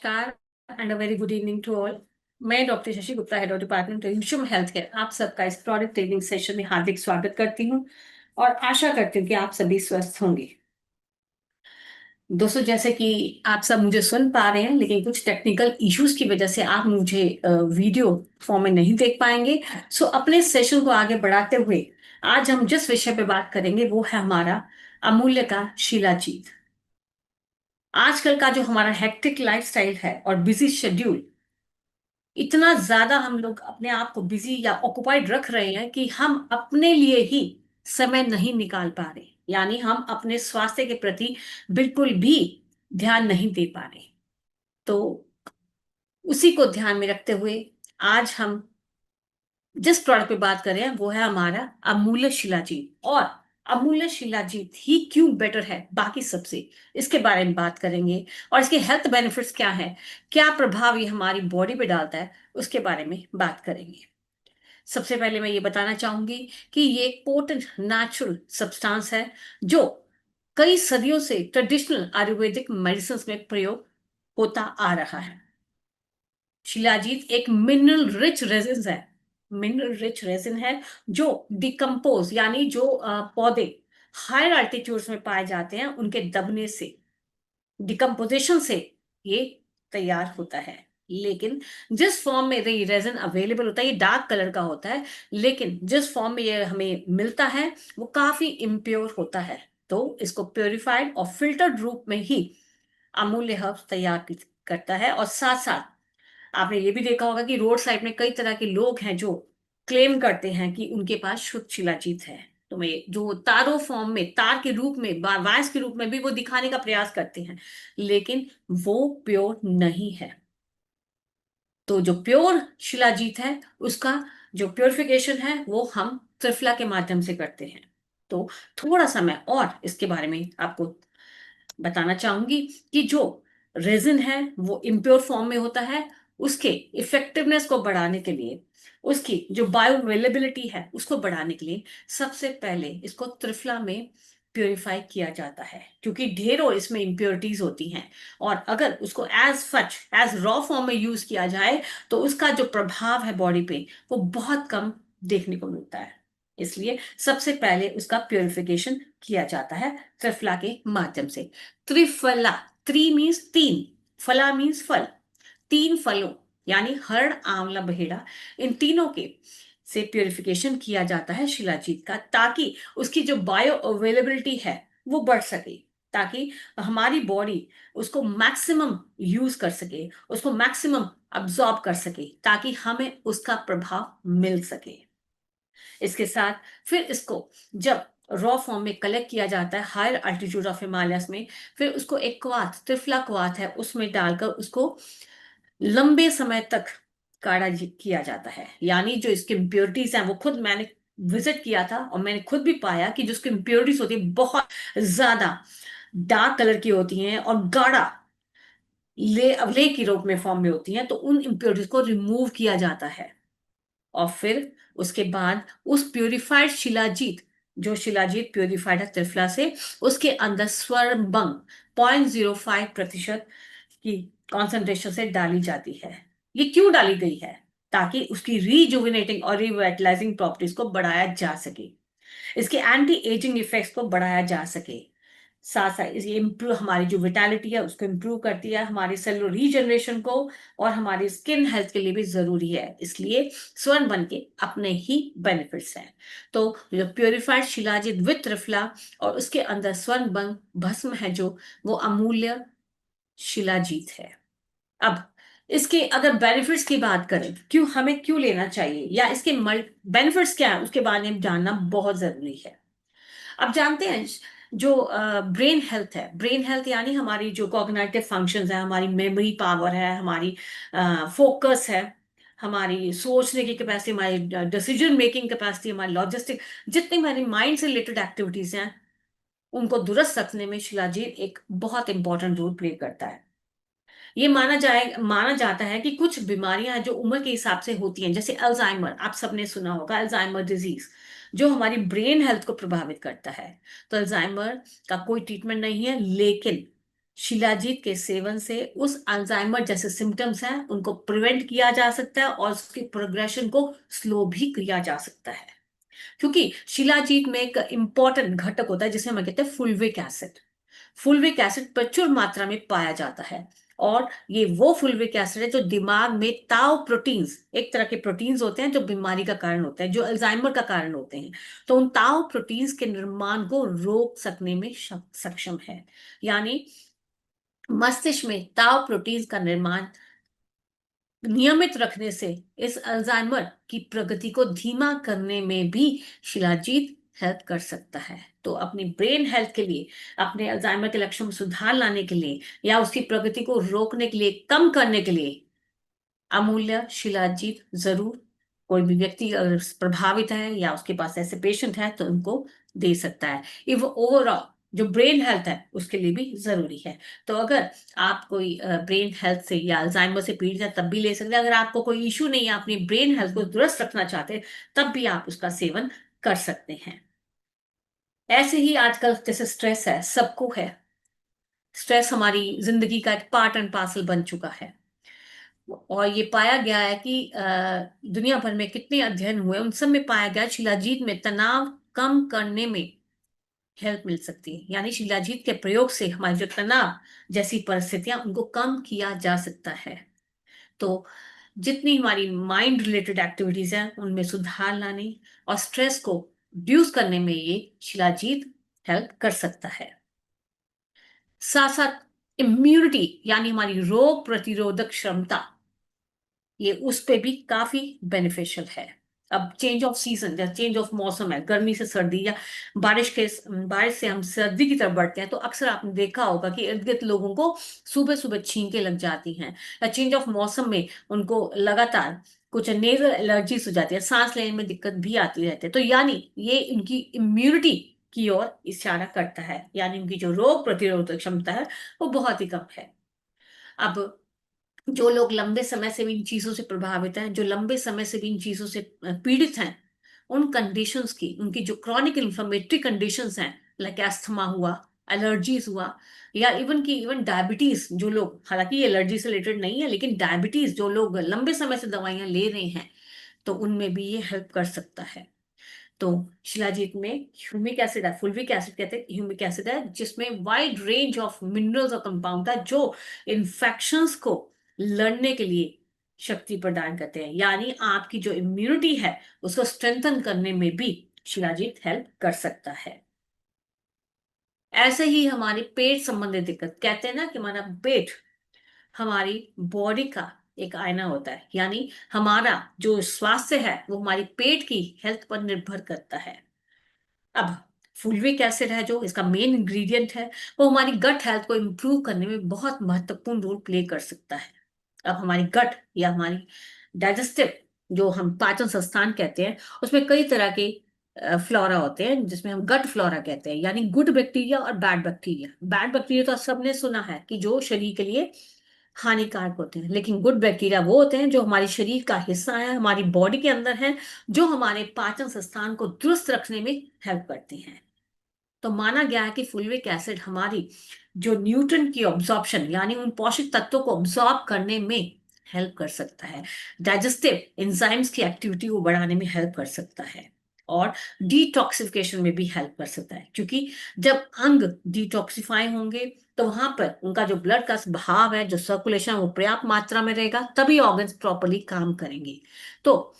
नमस्कार and a very good evening to all. मैं doctor Shashi Gupta, head of department यूशुम health care, आप सबका इस प्रोडक्ट ट्रेनिंग सेशन में हार्दिक स्वागत करती हूँ और आशा करती हूँ कि आप सभी स्वस्थ होंगे। दोस्तों, जैसे कि आप सब मुझे सुन पा रहे हैं, लेकिन कुछ टेक्निकल इश्यूज की वजह से आप मुझे वीडियो फॉर्म में नहीं देख पाएंगे। सो अपने सेशन को आगे बढ़ाते हुए आज हम जिस विषय पे बात करेंगे वो है हमारा अमूल्य का शिलाजीत। आजकल का जो हमारा हेक्टिक लाइफस्टाइल है और बिजी शेड्यूल, इतना ज्यादा हम लोग अपने आप को बिजी या ऑक्युपाइड रख रहे हैं कि हम अपने लिए ही समय नहीं निकाल पा रहे, यानी हम अपने स्वास्थ्य के प्रति बिल्कुल भी ध्यान नहीं दे पा रहे। तो उसी को ध्यान में रखते हुए आज हम जिस प्रोडक्ट पे बात कर रहे हैं वो है हमारा अमूल्य शिलाजीत। और अमूल्य शिलाजीत ही क्यों बेटर है बाकी सबसे, इसके बारे में बात करेंगे। और इसके हेल्थ बेनिफिट्स क्या है, क्या प्रभाव ये हमारी बॉडी पे डालता है, उसके बारे में बात करेंगे। सबसे पहले मैं ये बताना चाहूंगी कि ये एक पोटेंट नेचुरल सब्सटेंस है जो कई सदियों से ट्रेडिशनल आयुर्वेदिक मेडिसिन में प्रयोग होता आ रहा है। शिलाजीत एक मिनरल रिच रेजिन है। मिनरल रिच रेजिन है जो डिकम्पोज, यानी जो पौधे हायर अल्टीट्यूड्स में पाए जाते हैं उनके दबने से, डिकम्पोजिशन से ये तैयार होता है। लेकिन जिस फॉर्म में ये रेजिन अवेलेबल होता है ये डार्क कलर का होता है, लेकिन जिस फॉर्म में ये हमें मिलता है वो काफी इम्प्योर होता है। तो इसको प्योरिफाइड और फिल्टर्ड रूप में ही अमूल्य हर्ब्स तैयार करता है। और साथ साथ आपने ये भी देखा होगा कि रोड साइड में कई तरह के लोग हैं जो क्लेम करते हैं कि उनके पास शुद्ध शिलाजीत है। तो मैं जो तारों फॉर्म में, तार के रूप में, वायस के रूप में भी वो दिखाने का प्रयास करते हैं, लेकिन वो प्योर नहीं है। तो जो प्योर शिलाजीत है उसका जो प्योरिफिकेशन है वो हम त्रिफला के माध्यम से करते हैं। तो थोड़ा सा मैं और इसके बारे में आपको बताना चाहूंगी कि जो रेजिन है वो इम्प्योर फॉर्म में होता है। उसके इफेक्टिवनेस को बढ़ाने के लिए, उसकी जो बायो अवेलेबिलिटी है उसको बढ़ाने के लिए सबसे पहले इसको त्रिफला में प्योरीफाई किया जाता है, क्योंकि ढेरों इसमें इम्प्योरिटीज होती हैं। और अगर उसको as such as raw form में यूज किया जाए तो उसका जो प्रभाव है बॉडी पे वो बहुत कम देखने को मिलता है। इसलिए सबसे पहले उसका प्योरिफिकेशन किया जाता है त्रिफला के माध्यम से। त्रिफला, त्रि मीन्स तीन, फला मीन्स फल, तीन फलों यानी हरण, आंवला, बहेड़ा, इन तीनों के से प्योरिफिकेशन किया जाता है शिलाजीत का, ताकि उसकी जो बायो अवेलेबिलिटी है वो बढ़ सके, ताकि हमारी बॉडी उसको मैक्सिमम यूज कर सके, उसको मैक्सिमम अब्सॉर्ब कर सके, ताकि हमें उसका प्रभाव मिल सके। इसके साथ फिर इसको जब रॉ फॉर्म में कलेक्ट किया जाता है हायर अल्टीट्यूड ऑफ हिमालयस में, फिर उसको एक क्वाथ, त्रिफला क्वाथ है, उसमें डालकर उसको लंबे समय तक किया जाता है। यानी जो इसके इम्प्योरिटीज हैं वो खुद मैंने विजिट किया था और मैंने खुद भी पाया कि जो इसकी इम्प्योरिटीज होती है बहुत ज्यादा डार्क कलर की होती हैं और गाढ़ा ले की रूप में फॉर्म में होती हैं। तो उन इम्प्योरिटीज को रिमूव किया जाता है और फिर उसके बाद उस प्यूरिफाइड शिलाजीत, जो शिलाजीत प्यूरिफाइड है त्रिफला से, उसके अंदर स्वर्ण बंग 0.05% की कॉन्सेंट्रेशन से डाली जाती है। ये क्यों डाली गई है? ताकि उसकी रीजुविनेटिंग और रिवाइटलाइजिंग प्रॉपर्टीज को बढ़ाया जा सके, इसके एंटी एजिंग इफेक्ट्स को बढ़ाया जा सके। साथ साथ ये इम्प्रूव हमारी जो विटालिटी है उसको इम्प्रूव करती है, हमारी सेलुलर रीजनरेशन को, और हमारी स्किन हेल्थ के लिए भी जरूरी है। इसलिए स्वर्ण बन के अपने ही बेनिफिट्स हैं। तो जो प्योरिफाइड शिलाजित विद त्रिफला और उसके अंदर स्वर्ण बन भस्म है जो, वो अमूल्य शिलाजीत है। अब इसके अगर बेनिफिट्स की बात करें, क्यों लेना चाहिए या इसके बेनिफिट्स क्या है उसके बारे में जानना बहुत जरूरी है। अब जानते हैं जो ब्रेन हेल्थ है, ब्रेन हेल्थ यानी हमारी जो कॉग्निटिव फंक्शंस है, हमारी मेमोरी पावर है, हमारी फोकस है, हमारी सोचने की कैपेसिटी, हमारी डिसीजन मेकिंग कैपेसिटी, हमारी लॉजिस्टिक, जितनी हमारी माइंड से रिलेटेड एक्टिविटीज हैं उनको दुरुस्त रखने में शिलाजीत एक बहुत इंपॉर्टेंट रोल प्ले करता है। ये माना जाता है कि कुछ बीमारियां हैं जो उम्र के हिसाब से होती हैं, जैसे अल्जाइमर, आप सबने सुना होगा अल्जाइमर डिजीज, जो हमारी ब्रेन हेल्थ को प्रभावित करता है। तो अल्जाइमर का कोई ट्रीटमेंट नहीं है, लेकिन शिलाजीत के सेवन से उस अल्जाइमर जैसे सिम्टम्स हैं उनको प्रिवेंट किया जा सकता है और उसकी प्रोग्रेशन को स्लो भी किया जा सकता है। क्योंकि शिलाजीत में एक इंपॉर्टेंट घटक होता है जिसे हम कहते हैं फुल्विक एसिड। फुल्विक एसिड प्रचुर मात्रा में पाया जाता है। और ये वो फुल्विक एसिड है जो दिमाग में ताउ प्रोटीन्स, एक तरह के प्रोटीन्स होते हैं जो बीमारी का कारण होते हैं, जो अल्जाइमर का कारण होते हैं। तो उन ताउ प्रोटीन्स के निर्माण को रोक सकने में सक्षम है। यानी मस्तिष्क में ताउ प्रोटीन्स का निर्माण नियमित रखने से इस अल्जाइमर की प्रगति को धीमा करने में भी शिलाजीत हेल्प कर सकता है। तो अपनी ब्रेन हेल्थ के लिए, अपने अल्जाइमर के लक्षणों में सुधार लाने के लिए या उसकी प्रगति को रोकने के लिए, कम करने के लिए अमूल्य शिलाजीत जरूर कोई भी व्यक्ति अगर प्रभावित है या उसके पास ऐसे पेशेंट है तो उनको दे सकता है। इव ओवरऑल जो ब्रेन हेल्थ है उसके लिए भी जरूरी है। तो अगर आप कोई ब्रेन हेल्थ से या अल्जाइमर से पीड़ित है तब भी ले सकते हैं। अगर आपको कोई इशू नहीं है, अपनी ब्रेन हेल्थ को दुरुस्त रखना चाहते हैं, तब भी आप उसका सेवन कर सकते हैं। ऐसे ही आजकल जैसे स्ट्रेस है, सबको है। स्ट्रेस हमारी जिंदगी का एक पार्ट एंड पार्सल बन चुका है। और ये पाया गया है कि दुनिया भर में कितने अध्ययन हुए उन सब में पाया गया शिलाजीत में तनाव कम करने में हेल्प मिल सकती है। यानी शिलाजीत के प्रयोग से हमारी जो तनाव जैसी परिस्थितियां उनको कम किया जा सकता है। तो जितनी हमारी माइंड रिलेटेड एक्टिविटीज हैं उनमें सुधार लाने और स्ट्रेस को रिड्यूस करने में ये शिलाजीत हेल्प कर सकता है। साथ साथ इम्यूनिटी यानी हमारी रोग प्रतिरोधक क्षमता, ये उस पे भी काफी बेनिफिशियल है। अब चेंज ऑफ सीजन या चेंज ऑफ मौसम है, गर्मी से सर्दी या बारिश से हम सर्दी की तरफ बढ़ते हैं, तो अक्सर आपने देखा होगा कि इर्द गिर्द लोगों को सुबह सुबह छींकें लग जाती हैं। या चेंज ऑफ मौसम में उनको लगातार कुछ नेजल एलर्जीज हो जाती है, सांस लेने में दिक्कत भी आती रहती है। तो यानी ये उनकी इम्यूनिटी की ओर इशारा करता है, यानी उनकी जो रोग प्रतिरोधक क्षमता है वो बहुत ही कम है। अब जो लोग लंबे समय से भी इन चीजों से प्रभावित हैं, जो लंबे समय से भी इन चीजों से पीड़ित हैं, उन कंडीशंस की, उनकी जो क्रॉनिक इन्फ्लेमेटरी कंडीशंस हैं, लाइक एस्थमा हुआ, एलर्जीज हुआ, या इवन डायबिटीज, जो लोग, हालांकि ये एलर्जी से रिलेटेड नहीं है, लेकिन डायबिटीज जो लोग लंबे समय से दवाइयां ले रहे हैं, तो उनमें भी ये हेल्प कर सकता है। तो शिलाजीत में ह्यूमिक एसिड है, फुल्विक एसिड कहते हैं, ह्यूमिक एसिड है जिसमें वाइड रेंज ऑफ मिनरल्स और कंपाउंड है जो इन्फेक्शंस को लड़ने के लिए शक्ति प्रदान करते हैं। यानी आपकी जो इम्यूनिटी है उसको स्ट्रेंथन करने में भी शिलाजीत हेल्प कर सकता है। ऐसे ही हमारे पेट संबंधित दिक्कत, कहते हैं ना कि हमारा पेट हमारी बॉडी का एक आईना होता है। यानी हमारा जो स्वास्थ्य है वो हमारी पेट की हेल्थ पर निर्भर करता है। अब फुलविक एसिड है जो इसका मेन इंग्रेडिएंट है, वो हमारी गट हेल्थ को इम्प्रूव करने में बहुत महत्वपूर्ण रोल प्ले कर सकता है। अब हमारी गट या हमारी डाइजेस्टिव, जो हम पाचन संस्थान कहते हैं, उसमें कई तरह के फ्लोरा होते हैं जिसमें हम गट फ्लोरा कहते हैं, यानी गुड बैक्टीरिया और बैड बैक्टीरिया। बैड बैक्टीरिया तो सबने सुना है कि जो शरीर के लिए हानिकारक होते हैं, लेकिन गुड बैक्टीरिया वो होते हैं जो हमारे शरीर का हिस्सा है, हमारी बॉडी के अंदर है, जो हमारे पाचन संस्थान को दुरुस्त रखने में हेल्प करते हैं। तो माना गया है कि फुलविक एसिड हमारी जो न्यूट्रन की ऑब्जॉर्प्शन, यानी उन पोषक तत्वों को ऑब्जॉर्ब करने में हेल्प कर सकता है। डाइजेस्टिव एंजाइम्स की एक्टिविटी को बढ़ाने में हेल्प कर सकता है। और डिटॉक्सिफिकेशन में भी हेल्प कर सकता है, क्योंकि जब अंग डिटॉक्सिफाई होंगे तो वहां पर उनका जो ब्लड का बहाव है, जो सर्कुलेशन, वो पर्याप्त मात्रा में रहेगा, तभी ऑर्गन्स प्रॉपरली काम करेंगे। तो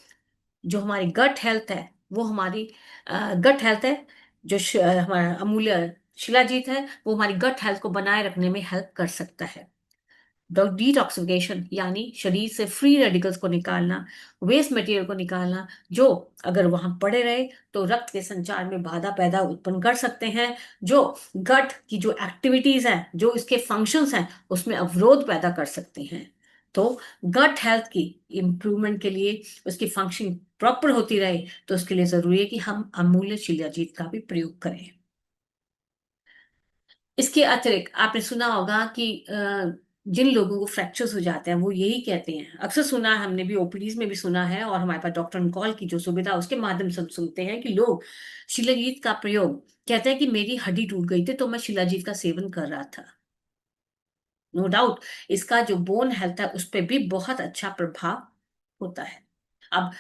जो हमारी गट हेल्थ है वो हमारी गट हेल्थ है, जो हमारा अमूल्य शिलाजीत है वो हमारी गट हेल्थ को बनाए रखने में हेल्प कर सकता है। डिटॉक्सिफिकेशन यानी शरीर से फ्री रेडिकल्स को निकालना, वेस्ट मटेरियल को निकालना, जो अगर वहां पड़े रहे तो रक्त के संचार में बाधा पैदा उत्पन्न कर सकते हैं, जो गट की जो एक्टिविटीज हैं, जो इसके फंक्शंस हैं, उसमें अवरोध पैदा कर सकते हैं। तो गट हेल्थ की इम्प्रूवमेंट के लिए, उसकी फंक्शनिंग प्रॉपर होती रहे, तो उसके लिए जरूरी है कि हम अमूल्य शिलाजीत का भी प्रयोग करें। इसके अतिरिक्त आपने सुना होगा कि जिन लोगों को फ्रैक्चर्स हो जाते हैं वो यही कहते हैं, अक्सर सुना है, हमने भी ओपीडीज में भी सुना है, और हमारे पास डॉक्टर ऑन कॉल की जो सुविधा उसके माध्यम से हम सुनते हैं कि लोग शिलाजीत का प्रयोग, कहते हैं कि मेरी हड्डी टूट गई थी तो मैं शिलाजीत का सेवन कर रहा था। नो डाउट इसका जो बोन हेल्थ है उस पर भी बहुत अच्छा प्रभाव होता है। अब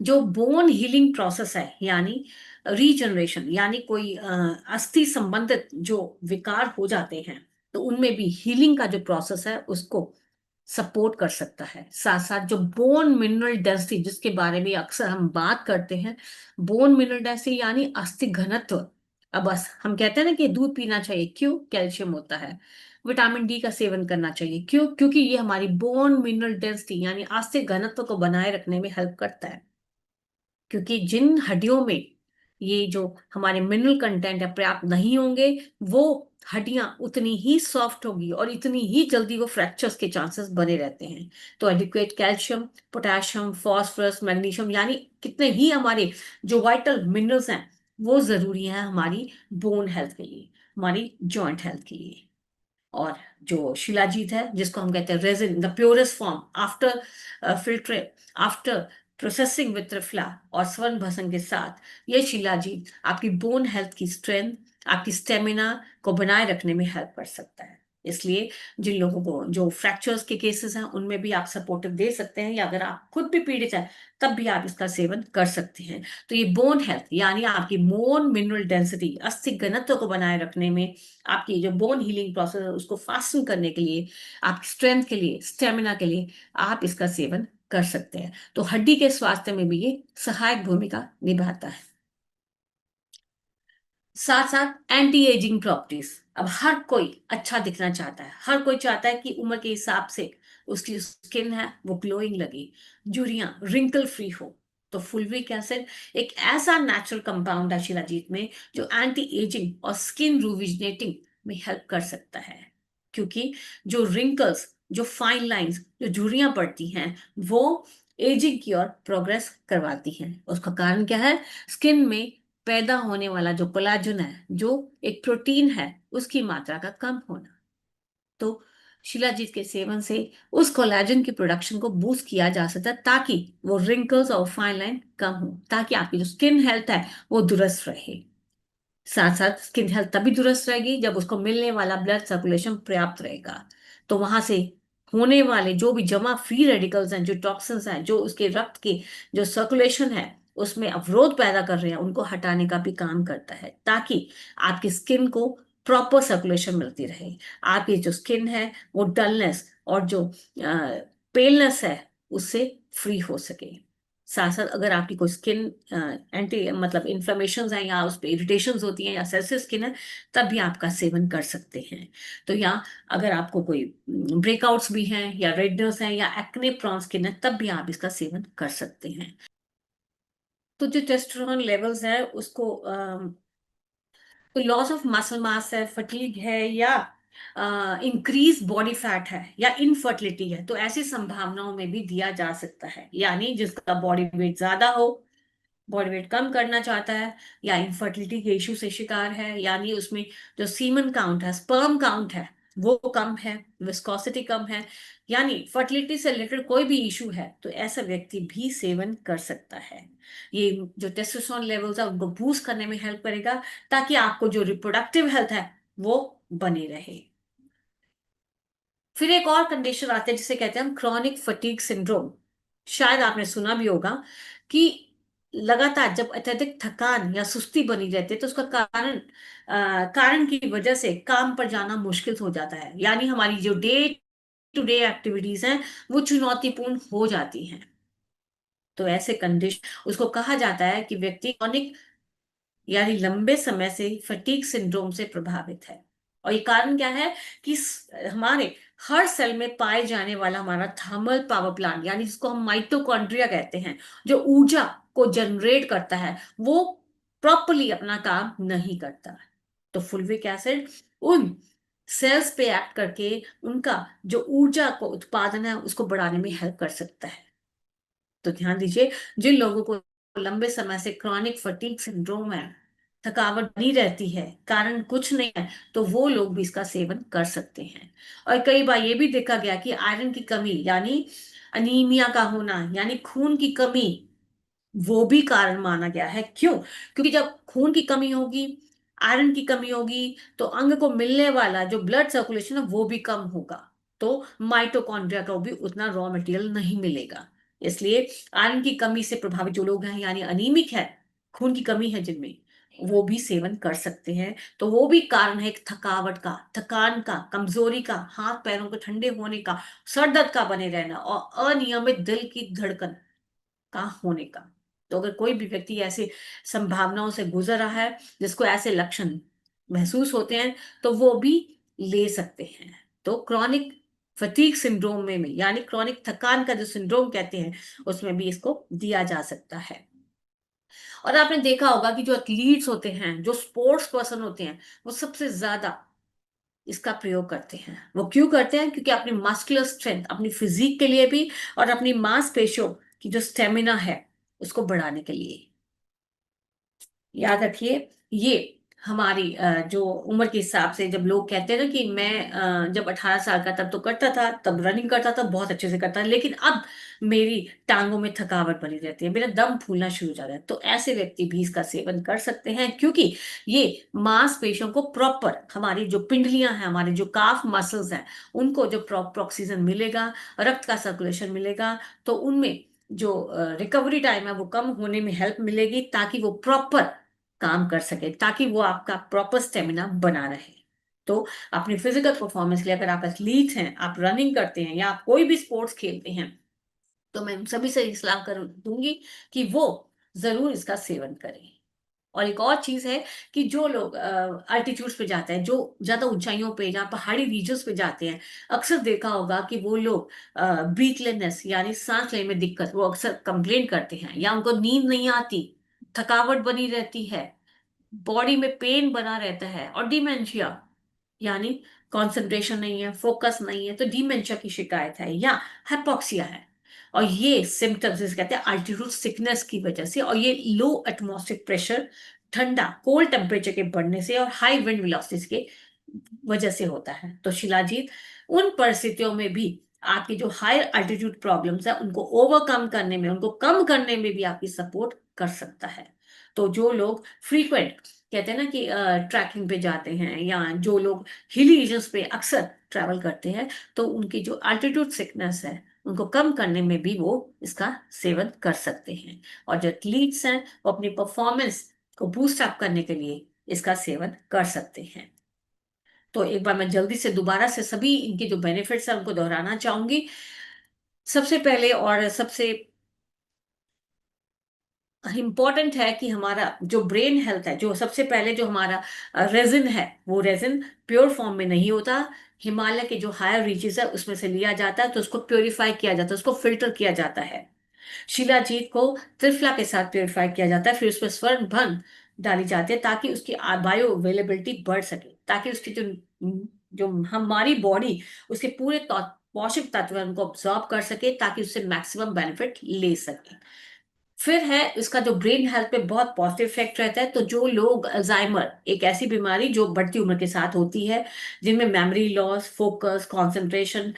जो बोन हीलिंग प्रोसेस है, यानी रीजनरेशन, यानी कोई अस्थि संबंधित जो विकार हो जाते हैं, तो उनमें भी हीलिंग का जो प्रोसेस है उसको सपोर्ट कर सकता है। साथ साथ जो बोन मिनरल डेंसिटी जिसके बारे में अक्सर हम बात करते हैं, बोन मिनरल डेंसिटी यानी अस्थि घनत्व। अब बस हम कहते हैं ना कि दूध पीना चाहिए, क्यों? कैल्शियम होता है। विटामिन डी का सेवन करना चाहिए, क्यों? क्योंकि ये हमारी बोन मिनरल डेंसिटी यानी अस्थि घनत्व को बनाए रखने में हेल्प करता है। क्योंकि जिन हड्डियों में ये जो हमारे मिनरल कंटेंट है पर्याप्त नहीं होंगे, वो हड्डियां उतनी ही सॉफ्ट होगी और इतनी ही जल्दी वो फ्रैक्चर्स के चांसेस बने रहते हैं। तो adequate calcium, potassium, phosphorus, magnesium, यानी कितने ही हमारे जो वाइटल मिनरल्स हैं वो जरूरी हैं हमारी बोन हेल्थ के लिए, हमारी जॉइंट हेल्थ के लिए। और जो शिलाजीत है जिसको हम कहते हैं resin, the purest form after filter, after processing with Triphala और स्वर्ण भसन के साथ, ये शिलाजीत आपकी बोन हेल्थ की स्ट्रेंथ, आपकी स्टेमिना को बनाए रखने में हेल्प कर सकता है। इसलिए जिन लोगों को जो फ्रैक्चर्स के केसेस हैं उनमें भी आप सपोर्टिव दे सकते हैं, या अगर आप खुद भी पीड़ित हैं तब भी आप इसका सेवन कर सकते हैं। तो ये बोन हेल्थ यानी आपकी बोन मिनरल डेंसिटी, अस्थि घनत्व को बनाए रखने में, आपकी जो बोन हीलिंग प्रोसेस है उसको फास्टन करने के लिए, आपकी स्ट्रेंथ के लिए, स्टेमिना के लिए आप इसका सेवन कर सकते हैं। तो हड्डी के स्वास्थ्य में भी ये सहायक भूमिका निभाता है। साथ साथ एंटी एजिंग प्रॉपर्टीज। अब हर कोई अच्छा दिखना चाहता है, हर कोई चाहता है कि उम्र के हिसाब से उसकी स्किन है वो ग्लोइंग लगे, झुर्रियां रिंकल फ्री हो। तो फुलविक एसिड एक ऐसा नेचुरल कंपाउंड है शिलाजीत में जो एंटी एजिंग और स्किन रिजुविनेटिंग में हेल्प कर सकता है। क्योंकि जो रिंकल्स, जो फाइन लाइंस, जो झुर्रियां पड़ती हैं, वो एजिंग की ओर प्रोग्रेस करवाती हैं। उसका कारण क्या है? स्किन में पैदा होने वाला जो कोलाजन है, जो एक प्रोटीन है, उसकी मात्रा का कम होना। तो शिलाजीत के सेवन से उस कोलाजन की प्रोडक्शन को बूस्ट किया जा सकता है, ताकि वो रिंकल्स और फाइन लाइन कम हो, ताकि आपकी जो स्किन हेल्थ है वो दुरुस्त रहे। साथ साथ स्किन हेल्थ तभी दुरुस्त रहेगी जब उसको मिलने वाला ब्लड सर्कुलेशन पर्याप्त रहेगा। तो वहां से होने वाले जो भी जमा फ्री रेडिकल्स हैं, जो टॉक्सिन्स हैं, जो उसके रक्त के जो सर्कुलेशन है उसमें अवरोध पैदा कर रहे हैं, उनको हटाने का भी काम करता है, ताकि आपकी स्किन को प्रॉपर सर्कुलेशन मिलती रहे। आपकी जो स्किन है वो डलनेस और जो पेलनेस है उससे फ्री हो सके। साथ साथ अगर आपकी कोई स्किन एंटी मतलब इन्फ्लेमेशन है, या उस पर इरिटेशन होती हैं, या सेंसिटिव स्किन है, तब भी आपका सेवन कर सकते हैं। तो या अगर आपको कोई ब्रेकआउट्स भी हैं, या रेडनेस है, या एक्ने प्रॉन स्किन है, तब भी आप इसका सेवन कर सकते हैं। तो जो टेस्टोस्टेरोन लेवल्स है उसको कोई लॉस ऑफ मसल मास है, फटीग है, या इंक्रीज बॉडी फैट है, या इनफर्टिलिटी है, तो ऐसी संभावनाओं में भी दिया जा सकता है। यानी जिसका बॉडी वेट ज्यादा हो, बॉडी वेट कम करना चाहता है, या इनफर्टिलिटी के इश्यू से शिकार है, यानी उसमें जो सीमन काउंट है, स्पर्म काउंट है, वो कम है, विस्कोसिटी कम है, यानी फर्टिलिटी से रिलेटेड कोई भी इशू है, तो ऐसा व्यक्ति भी सेवन कर सकता है। ये जो टेस्टोस्टेरोन लेवल्स है उनको बूस्ट करने में हेल्प करेगा, ताकि आपको जो रिप्रोडक्टिव हेल्थ है वो बनी रहे। फिर एक और कंडीशन आती है जिसे कहते हैं हम क्रॉनिक फटीग सिंड्रोम। शायद आपने सुना भी होगा कि लगातार जब अत्यधिक थकान या सुस्ती बनी रहती है तो उसका कारण की वजह से काम पर जाना मुश्किल हो जाता है, यानी हमारी जो डे टू डे एक्टिविटीज हैं वो चुनौतीपूर्ण हो जाती हैं। तो ऐसे कंडीशन उसको कहा जाता है कि व्यक्ति क्रॉनिक यानी लंबे समय से फटीग सिंड्रोम से प्रभावित है। और ये कारण क्या है? कि हमारे हर सेल में पाए जाने वाला हमारा थर्मल पावर प्लांट, यानी जिसको हम माइटोकॉन्ड्रिया कहते हैं, जो ऊर्जा को जनरेट करता है, वो प्रॉपरली अपना काम नहीं करता। तो फुलविक एसिड उन सेल्स पे एक्ट करके उनका जो ऊर्जा को उत्पादन है उसको बढ़ाने में हेल्प कर सकता है। तो ध्यान दीजिए, जिन लोगों को लंबे समय से क्रॉनिक फटीग सिंड्रोम है, थकावट बनी रहती है, कारण कुछ नहीं है, तो वो लोग भी इसका सेवन कर सकते हैं। और कई बार ये भी देखा गया कि आयरन की कमी यानी अनीमिया का होना, यानी खून की कमी, वो भी कारण माना गया है। क्यों? क्योंकि जब खून की कमी होगी, आयरन की कमी होगी, तो अंग को मिलने वाला जो ब्लड सर्कुलेशन है वो भी कम होगा। तो माइटोकॉन्ड्रिया को भी उतना रॉ मटेरियल नहीं मिलेगा। इसलिए आयरन की कमी से प्रभावित जो लोग हैं, यानी अनीमिक है, खून की कमी है जिनमें, वो भी सेवन कर सकते हैं। तो वो भी कारण है एक थकावट का, थकान का, कमजोरी का, हाथ पैरों के ठंडे होने का, सर दर्द का बने रहना और अनियमित दिल की धड़कन का होने का। तो अगर कोई भी व्यक्ति ऐसे संभावनाओं से गुजर रहा है, जिसको ऐसे लक्षण महसूस होते हैं, तो वो भी ले सकते हैं। तो क्रॉनिक फटीग सिंड्रोम में यानी क्रॉनिक थकान का जो सिंड्रोम कहते हैं, उसमें भी इसको दिया जा सकता है। और आपने देखा होगा कि जो एथलीट्स होते हैं, जो स्पोर्ट्स पर्सन होते हैं, वो सबसे ज्यादा इसका प्रयोग करते हैं। वो क्यों करते हैं? क्योंकि अपनी मस्कुलर स्ट्रेंथ, अपनी फिजिक के लिए भी, और अपनी मांसपेशियों की जो स्टेमिना है उसको बढ़ाने के लिए। याद रखिए, ये हमारी जो उम्र के हिसाब से, जब लोग कहते हैं ना कि मैं जब 18 साल का तब तो करता था, तब रनिंग करता था, बहुत अच्छे से करता था, लेकिन अब मेरी टांगों में थकावट बनी रहती है, मेरा दम फूलना शुरू हो जाता है, तो ऐसे व्यक्ति भी इसका सेवन कर सकते हैं। क्योंकि ये मांसपेशियों को प्रॉपर, हमारी जो पिंडलियां हैं, हमारे जो काफ मसल्स हैं, उनको जो प्रॉपर ऑक्सीजन मिलेगा, रक्त का सर्कुलेशन मिलेगा, तो उनमें जो रिकवरी टाइम है वो कम होने में हेल्प मिलेगी, ताकि वो प्रॉपर काम कर सके, ताकि वो आपका प्रॉपर स्टेमिना बना रहे। तो अपनी फिजिकल परफॉर्मेंस के लिए, अगर आप एथलीट हैं, आप रनिंग करते हैं, या आप कोई भी स्पोर्ट्स खेलते हैं, तो मैं उन सभी से सलाह कर दूंगी कि वो जरूर इसका सेवन करें। और एक और चीज है कि जो लोग अल्टीट्यूड्स पे जाते हैं, जो ज्यादा ऊंचाइयों पे, जहाँ पहाड़ी रीजन्स पे जाते हैं, अक्सर देखा होगा कि वो लोग ब्रीथलेसनेस यानी सांस लेने में दिक्कत, वो अक्सर कंप्लेन करते हैं, या उनको नींद नहीं आती, थकावट बनी रहती है, बॉडी में पेन बना रहता है, और डिमेंशिया यानी कंसंट्रेशन नहीं है, फोकस नहीं है, तो डिमेंशिया की शिकायत है, या हाइपोक्सिया है। और ये सिम्टम्स जिसे कहते हैं अल्टीट्यूड सिकनेस की वजह से, और ये लो एटमॉस्फेरिक प्रेशर, ठंडा कोल्ड टेम्परेचर के बढ़ने से, और हाई विंड वेलोसिटीज के वजह से होता है। तो शिलाजीत, उन परिस्थितियों में भी आपकी जो हायर अल्टीट्यूड प्रॉब्लम्स है, उनको ओवरकम करने में, उनको कम करने में भी आपकी सपोर्ट कर सकता है। तो जो लोग फ्रीक्वेंट, कहते हैं ना कि ट्रैकिंग पे जाते हैं, या जो लोग हिली रीजन्स पे अक्सर ट्रैवल करते हैं, तो उनकी जो अल्टीट्यूड सिकनेस है, उनको कम करने में भी वो इसका सेवन कर सकते हैं। और जो एथलीट्स हैं, वो अपनी परफॉर्मेंस को बूस्ट अप करने के लिए इसका सेवन कर सकते हैं। तो एक बार मैं जल्दी से दोबारा से सभी इनके जो बेनिफिट्स हैं उनको दोहराना चाहूंगी। सबसे पहले और सबसे इम्पॉर्टेंट है कि हमारा जो ब्रेन हेल्थ है, जो सबसे पहले जो हमारा रेजिन है, वो रेजिन प्योर फॉर्म में नहीं होता। हिमालय के जो हायर रीचेस है उसमें से लिया जाता है, तो उसको प्योरीफाई किया जाता है, उसको फिल्टर किया जाता है। शिलाजीत को त्रिफला के साथ प्योरीफाई किया जाता है, फिर उसमें स्वर्ण भंग डाली जाती है, ताकि उसकी बायो अवेलेबिलिटी बढ़ सके, ताकि उसकी जो जो हमारी बॉडी उसके पूरे पोषक तत्व हैं, उनको ऑब्जॉर्ब कर सके, ताकि उससे मैक्सिमम बेनिफिट ले सके। फिर है इसका जो ब्रेन हेल्थ पे बहुत पॉजिटिव इफेक्ट रहता है। तो जो लोग अल्जाइमर, एक ऐसी बीमारी जो बढ़ती उम्र के साथ होती है, जिनमें memory loss, focus, concentration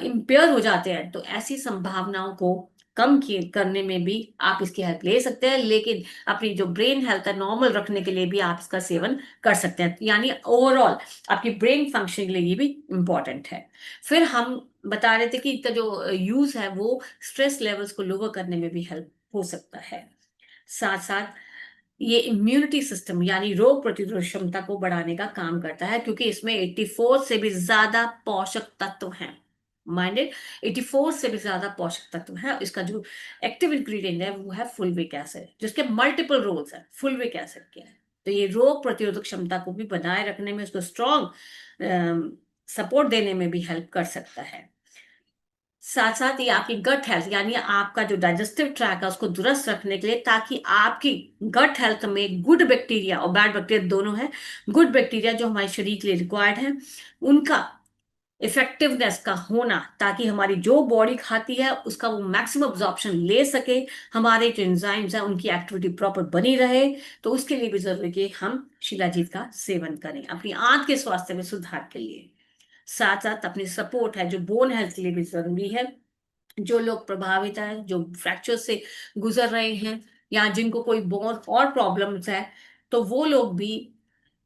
empire हो जाते हैं, तो ऐसी संभावनाओं को कम करने में भी आप इसकी हेल्प ले सकते हैं। लेकिन अपनी जो ब्रेन हेल्थ है नॉर्मल रखने के लिए भी आप इसका सेवन कर सकते हैं, यानी ओवरऑल आपकी ब्रेन फंक्शन के लिए ये भी इम्पोर्टेंट है। फिर हम बता रहे थे कि इसका जो यूज है वो स्ट्रेस लेवल्स को लोअर करने में भी हेल्प हो सकता है। साथ साथ ये इम्यूनिटी सिस्टम यानी रोग प्रतिरोधक क्षमता को बढ़ाने का काम करता है, क्योंकि इसमें 84 से भी ज्यादा पोषक तत्व हैं। माइंडेड, 84 से भी ज्यादा पोषक तत्व है। इसका जो एक्टिव इंग्रेडिएंट है वो है फुलविक एसिड, जिसके मल्टीपल रोल्स हैं फुलविक एसिड के। तो ये रोग प्रतिरोधक क्षमता को भी बनाए रखने में, उसको स्ट्रॉन्ग सपोर्ट देने में भी हेल्प कर सकता है। साथ साथ ये आपकी गट हेल्थ, यानी आपका जो डाइजेस्टिव ट्रैक है उसको दुरुस्त रखने के लिए, ताकि आपकी गट हेल्थ में गुड बैक्टीरिया और बैड बैक्टीरिया दोनों है, गुड बैक्टीरिया जो हमारे शरीर के लिए रिक्वायर्ड है, उनका इफेक्टिवनेस का होना, ताकि हमारी जो बॉडी खाती है उसका वो मैक्सिमम अब्जॉर्प्शन ले सके, हमारे जो एंजाइम्स हैं उनकी एक्टिविटी प्रॉपर बनी रहे। तो उसके लिए भी जरूरी है कि हम शिलाजीत का सेवन करें अपनी आंत के स्वास्थ्य में सुधार के लिए। साथ साथ अपनी सपोर्ट है जो बोन हेल्थ के लिए भी जरूरी है। जो लोग प्रभावित हैं, जो फ्रैक्चर से गुजर रहे हैं, या जिनको कोई बोन और प्रॉब्लम्स है, तो वो लोग भी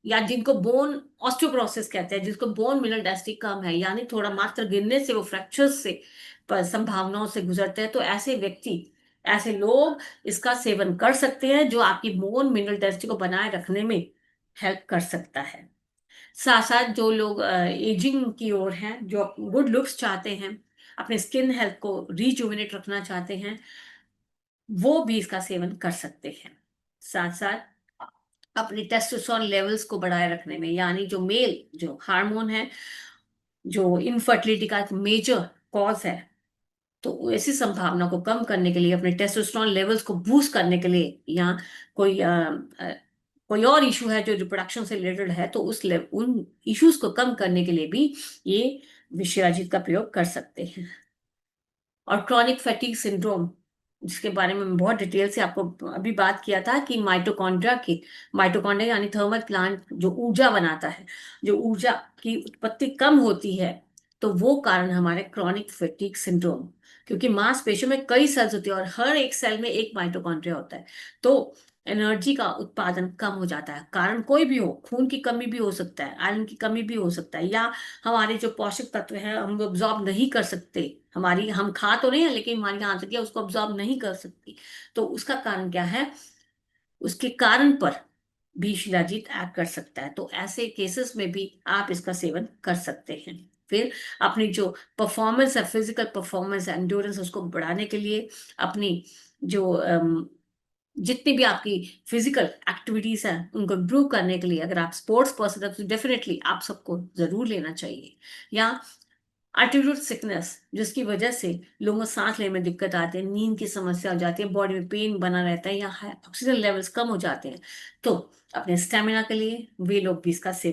या जिनको बोन ऑस्टियोपोरोसिस कहते हैं, जिसको बोन मिनरल डेंसिटी कम है, यानी थोड़ा मात्र गिरने से वो फ्रैक्चर्स से पर संभावनाओं से गुजरते हैं, तो ऐसे व्यक्ति, ऐसे लोग इसका सेवन कर सकते हैं, जो आपकी बोन मिनरल डेंसिटी को बनाए रखने में हेल्प कर सकता है। साथ साथ जो लोग एजिंग की ओर हैं, जो गुड लुक्स चाहते हैं, अपने स्किन हेल्थ को रिजुविनेट रखना चाहते हैं, वो भी इसका सेवन कर सकते हैं। साथ साथ अपने टेस्टोस्टेरोन लेवल्स को बढ़ाए रखने में, यानी जो मेल जो हार्मोन है, जो इनफर्टिलिटी का एक मेजर कॉज है, तो ऐसी संभावना को कम करने के लिए, अपने टेस्टोस्टेरोन लेवल्स को बूस्ट करने के लिए, या कोई कोई और इशू है जो रिप्रोडक्शन से रिलेटेड है, तो उन इश्यूज को कम करने के लिए भी ये विषयाजित का प्रयोग कर सकते हैं। और क्रॉनिक फैटीग सिंड्रोम, जिसके बारे में मैं बहुत डिटेल से आपको अभी बात किया था, कि माइटोकॉन्ड्रिया यानी थर्मल प्लांट जो ऊर्जा बनाता है, जो ऊर्जा की उत्पत्ति कम होती है, तो वो कारण हमारे क्रॉनिक फैटीग सिंड्रोम, क्योंकि मांसपेशियों में कई सेल्स होती है और हर एक सेल में एक माइटोकॉन्ड्रिया होता है, तो एनर्जी का उत्पादन कम हो जाता है। कारण कोई भी हो, खून की कमी भी हो सकता है, आयरन की कमी भी हो सकता है, या हमारे जो पोषक तत्व हैं हम ऑब्जॉर्ब नहीं कर सकते, हमारी हम खा तो नहीं है लेकिन हमारी आंतरिक उसको ऑब्जॉर्ब नहीं कर सकती, तो उसका कारण क्या है, उसके कारण पर भी शिलाजीत एक्ट कर सकता है। तो ऐसे केसेस में भी आप इसका सेवन कर सकते हैं। फिर अपनी जो परफॉर्मेंस है, फिजिकल परफॉर्मेंस है, एंड्योरेंस, उसको बढ़ाने के लिए, अपनी जो जितनी भी आपकी फिजिकल एक्टिविटीज हैं उनको इम्प्रूव करने के लिए, अगर आप स्पोर्ट्स पर्सन है तो डेफिनेटली आप सबको जरूर लेना चाहिए। या एल्टीट्यूड सिकनेस, जिसकी वजह से लोगों को सांस लेने में दिक्कत आती है, नींद की समस्या हो जाती है, बॉडी में पेन बना रहता है, या ऑक्सीजन लेवल्स कम हो जाते हैं, तो अपने स्टेमिना के लिए वे लोग भी इसका सेवन